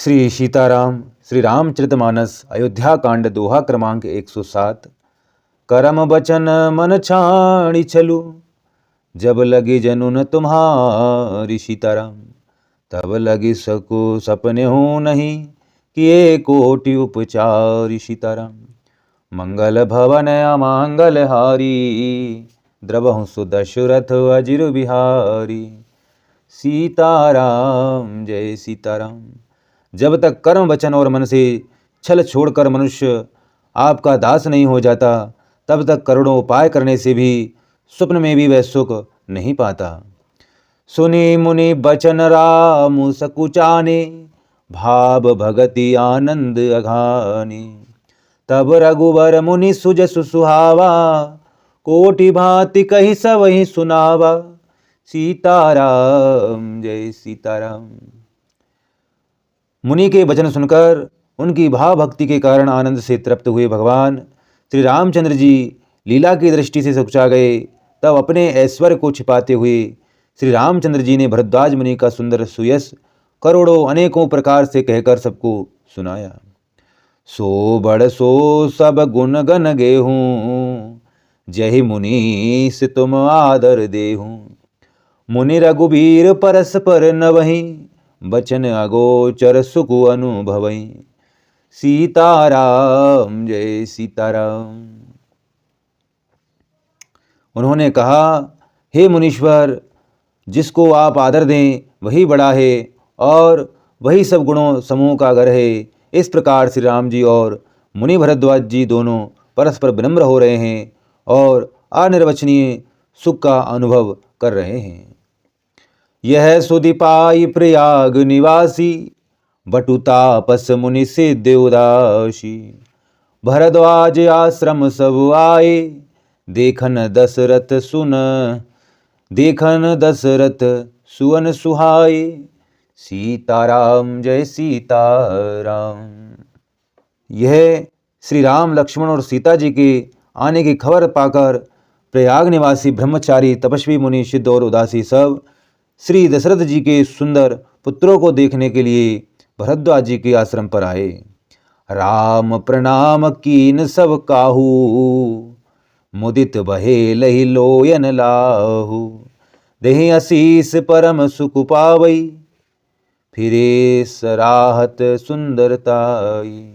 श्री सीताराम श्री रामचरितमानस अयोध्या कांड दोहा क्रमांक 107। करम बचन मन छाणी छलु, जब लगी जनुन तुम्हारी सीताराम। तब लगी सकु सपने हो नहीं, किए कोटि उपचारी सीताराम। मंगल भवन अमंगल हारी, द्रवहु सुदशरथ अजिर बिहारी। सीताराम जय सीताराम। जब तक कर्म वचन और मन से छल छोड़कर मनुष्य आपका दास नहीं हो जाता, तब तक करोड़ों उपाय करने से भी स्वप्न में भी वह सुख नहीं पाता। सुनी मुनि बचन राम सकुचाने, भाव भगति आनंद अघाने। तब रघुवर मुनि सुजसु सुहावा, कोटि भांति कही सबहि सुनावा। सीताराम जय सीताराम। मुनि के वचन सुनकर उनकी भाव भक्ति के कारण आनंद से तृप्त हुए भगवान श्री रामचंद्र जी लीला की दृष्टि से सुखचा गए। तब अपने ऐश्वर्य को छिपाते हुए श्री रामचंद्र जी ने भरद्वाज मुनि का सुंदर सुयश करोड़ों अनेकों प्रकार से कहकर सबको सुनाया। सो बड़ सो सब गुण गन गेहूँ, जहि मुनीस तुम आदर देहूँ। मुनि रघुबीर परस्पर नवहि, बचन अगोचर सुख अनुभवई। सीताराम जय सीताराम। उन्होंने कहा, हे मुनीश्वर, जिसको आप आदर दें वही बड़ा है और वही सब गुणों समूह का घर है। इस प्रकार श्री राम जी और मुनि भरद्वाज जी दोनों परस्पर विनम्र हो रहे हैं और अनिर्वचनीय सुख का अनुभव कर रहे हैं। यह सुधि पाई प्रयाग निवासी, बटु तापस मुनि सिद्ध उदासी। भरद्वाज आश्रम सब आए, देखन दशरथ सुवन सुहाए। सीताराम जय सीताराम। यह श्री राम लक्ष्मण और सीता जी के आने की खबर पाकर प्रयाग निवासी ब्रह्मचारी तपस्वी मुनि सिद्ध और उदासी सब श्री दशरथ जी के सुंदर पुत्रों को देखने के लिए भरद्वाज जी के आश्रम पर आए। राम प्रणाम कीन सब काहू, मुदित बहे लहि लोयन लाहू। देहि आशीष परम सुख पावई, फिरे सराहत सुंदरताई।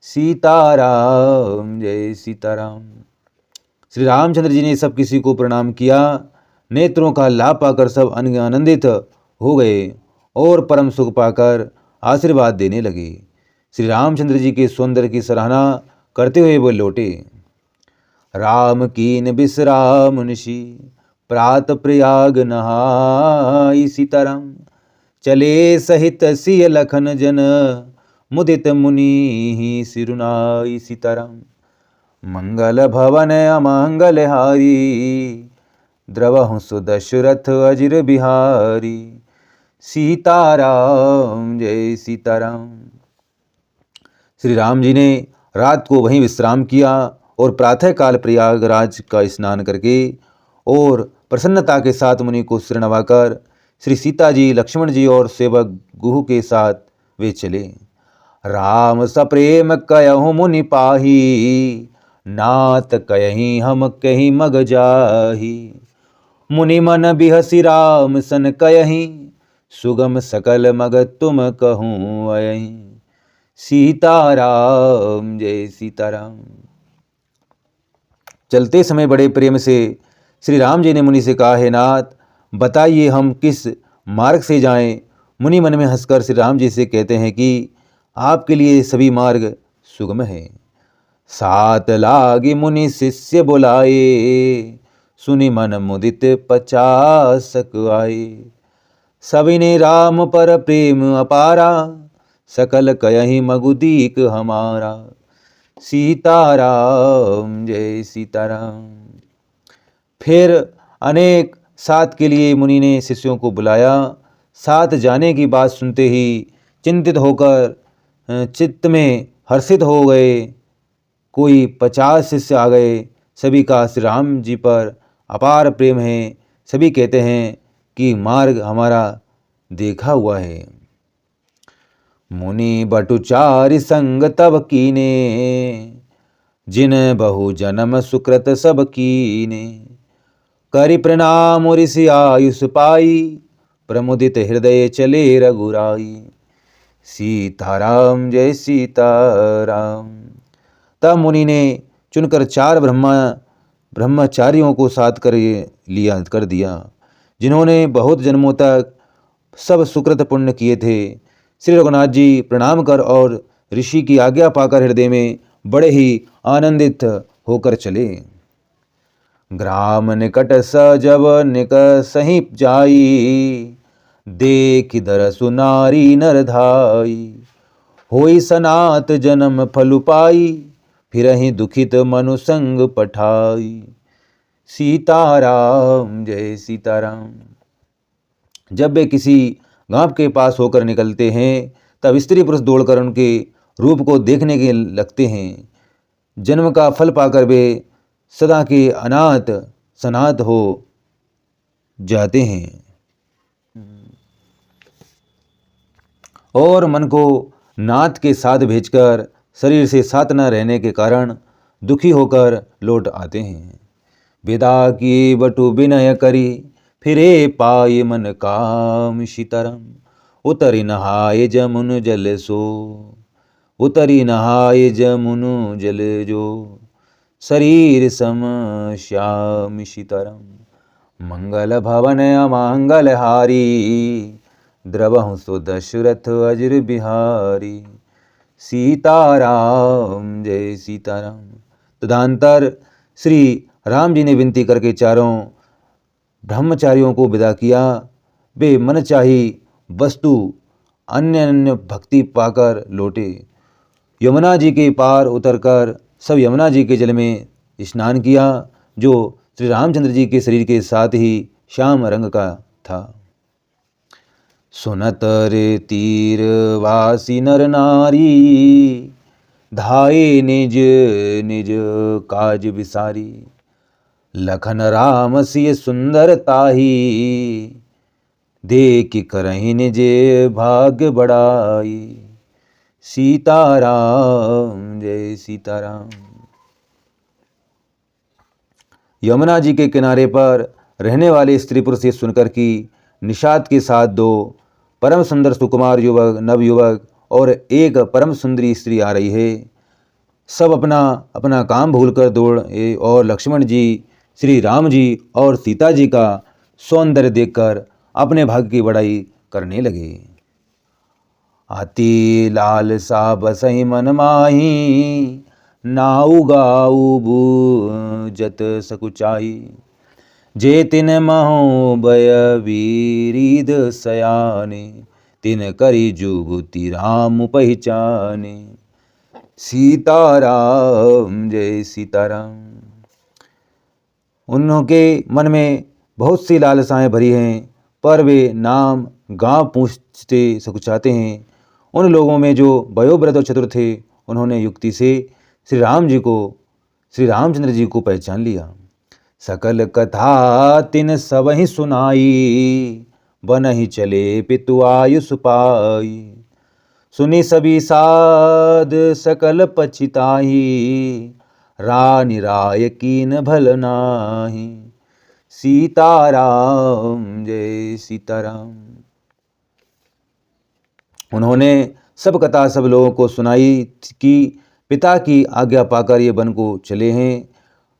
सीताराम जय सीताराम। श्री रामचंद्र जी ने सब किसी को प्रणाम किया। नेत्रों का लाभ पाकर सब आनंदित हो गए और परम सुख पाकर आशीर्वाद देने लगे। श्री रामचंद्र जी के सौंदर्य की सराहना करते हुए वो लौटे। राम कीन विश्राम निशि, प्रात प्रयाग नहाई। सीताराम चले सहित सिय लखन जन, मुदित मुनि सिरुनाई। सीताराम मंगल भवन अमंगल हारी, द्रवहु सुदशरथ अजिर बिहारी। सीताराम जय सीताराम। श्री राम जी ने रात को वहीं विश्राम किया और प्रातःकाल प्रयागराज का स्नान करके और प्रसन्नता के साथ मुनि को सिर नवाकर श्री सीता जी, लक्ष्मण जी और सेवक गुहु के साथ वे चले। राम सप्रेम कयहु मुनि पाही, नात कयहि हम कहीं मग जाही। मुनि मन बिहसि राम सन कयहि, सुगम सकल मग तुम कहूँ अयहि। सीताराम जय सीताराम। चलते समय बड़े प्रेम से श्री राम जी ने मुनि से कहा, हे नाथ, बताइए हम किस मार्ग से जाएं। मुनि मन में हंसकर श्री राम जी से कहते हैं कि आपके लिए सभी मार्ग सुगम है। सात लागी मुनि शिष्य बुलाए, सुनि मन मुदित 50 आए। सविने राम पर प्रेम अपारा, सकल कयहि मगुदीक हमारा। सीताराम जय सीताराम। फिर अनेक साथ के लिए मुनि ने शिष्यों को बुलाया। साथ जाने की बात सुनते ही चिंतित होकर चित्त में हर्षित हो गए। कोई 50 शिष्य आ गए। सभी का श्री राम जी पर अपार प्रेम है। सभी कहते हैं कि मार्ग हमारा देखा हुआ है। मुनि बटुचारि संग तब कीने, जिन बहु जन्म सुकृत सब कीने। करि प्रणाम ऋषि आयुष पाई, प्रमुदित हृदय चले रघुराई। सीताराम जय सीताराम। तब मुनि ने चुनकर 4 ब्रह्मचारियों को साथ कर दिया, जिन्होंने बहुत जन्मों तक सब सुकृत पुण्य किए थे। श्री रघुनाथ जी प्रणाम कर और ऋषि की आज्ञा पाकर हृदय में बड़े ही आनंदित होकर चले। ग्राम निकट जब निक सही जाई, देख दरसु नारी नर धाई। होई सनात जन्म फल पाई, फिरहि दुखित मनु संग पठाई। सीताराम जय सीताराम। जब वे किसी गांव के पास होकर निकलते हैं, तब स्त्री पुरुष दौड़कर उनके रूप को देखने के लगते हैं। जन्म का फल पाकर वे सदा के अनाथ सनाथ हो जाते हैं और मन को नाथ के साथ भेजकर शरीर से साथ न रहने के कारण दुखी होकर लौट आते हैं। विदा किए बटु विनय करी, फिरे पाए मन काम सीताराम। उतरी नहाए जमुन जल सो, उतरी नहाए जमुन जल जो। शरीर सम श्याम सीताराम। मंगल भवन अमंगल हारी, द्रवहु सो दशरथ अजर बिहारी। सीताराम जय सीताराम। तदंतर श्री राम जी ने विनती करके 4 ब्रह्मचारियों को विदा किया। वे मनचाही वस्तु अन्य अन्य भक्ति पाकर लौटे। यमुना जी के पार उतरकर सब यमुना जी के जल में स्नान किया, जो श्री रामचंद्र जी के शरीर के साथ ही श्याम रंग का था। सुनत रे तीर वासी नर नारी, धाये निज निज काज विसारी। लखन राम सिय सुंदर ताही, देख करहि निज भाग्य बढ़ाई। सीताराम जय सीताराम। यमुना जी के किनारे पर रहने वाले स्त्री पुरुष ये सुनकर कि निषाद के साथ 2 परम सुंदर सुकुमार युवक नवयुवक और एक परम सुंदरी स्त्री आ रही है, सब अपना अपना काम भूलकर दौड़े और लक्ष्मण जी, श्री राम जी और सीता जी का सौंदर्य देखकर अपने भाग्य की बड़ाई करने लगे। अति लाल सा बसई मन माही, नाऊ गाऊ बूजत सकुचाई। जे तिन महो बय वीरिद सयाने, तिन करी जुगुति राम पहचाने। सीताराम जय सीताराम। उनके मन में बहुत सी लालसाएं भरी हैं, पर वे नाम गांव पूछते सकुचाते हैं। उन लोगों में जो वयोवृद्ध और चतुर थे, उन्होंने युक्ति से श्री रामचंद्र जी को पहचान लिया। सकल कथा तिन सब ही सुनाई, बन ही चले पितु आयुष पाई। सुनी सभी साध सकल पछिताही, रानी राय कीन भल नाही। सीताराम जय सीताराम। उन्होंने सब कथा सब लोगों को सुनाई कि पिता की आज्ञा पाकर ये वन को चले हैं।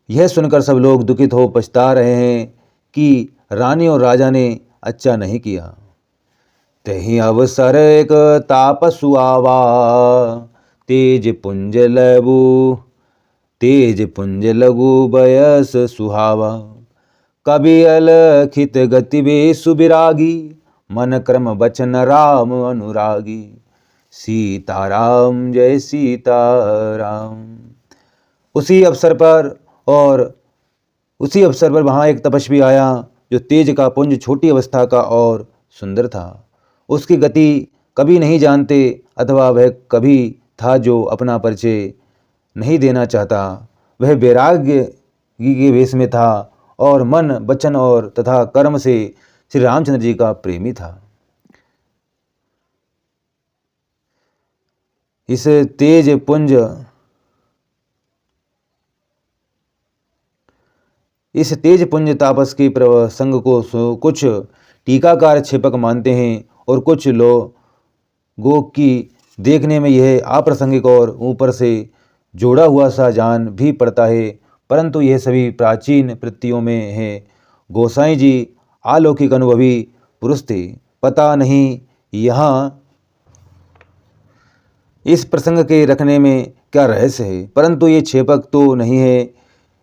यह सुनकर सब लोग दुखित हो पछता रहे हैं कि रानी और राजा ने अच्छा नहीं किया। तही अवसर एक तापसु आवा, तेज पुंज लगु बयस सुहावा। कवि अलखित गति बेसु बिरागी, मन क्रम बचन राम अनुरागी। सीताराम जय सीताराम। उसी अवसर पर वहाँ एक तपस्वी आया, जो तेज का पुंज छोटी अवस्था का और सुंदर था। उसकी गति कभी नहीं जानते, अथवा वह कभी था जो अपना परिचय नहीं देना चाहता। वह वैराग्य के वेश में था और मन वचन और तथा कर्म से श्री रामचंद्र जी का प्रेमी था। इस तेज पुंज तापस के प्रसंग को कुछ टीकाकार क्षेपक मानते हैं और कुछ लोगों की देखने में यह अप्रासंगिक और ऊपर से जोड़ा हुआ सा जान भी पड़ता है, परंतु यह सभी प्राचीन प्रत्ययों में है। गोसाई जी अलौकिक अनुभवी पुरुष थे। पता नहीं यहाँ इस प्रसंग के रखने में क्या रहस्य है, परंतु ये क्षेपक तो नहीं है।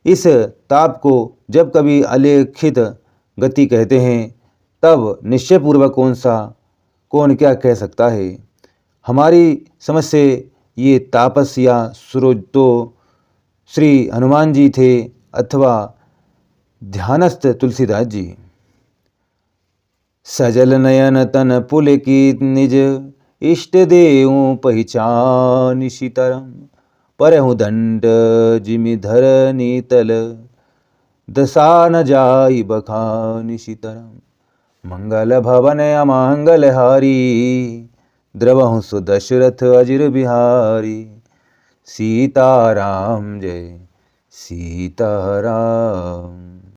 इस ताप को जब कभी अलेखित गति कहते हैं, तब निश्चयपूर्वक कौन क्या कह सकता है। हमारी समझ से ये तापस या सूरज तो श्री हनुमान जी थे अथवा ध्यानस्थ तुलसीदास जी। सजल नयन तन पुलकित निज इष्ट देव पहचान सीताराम। परहु दंड जिमि धरनी तल दशा न जाई बखान सीताराम। मंगल भवन अमंगल हारी द्रवहु सुदशरथ अजिर बिहारी। सीताराम जय सीताराम।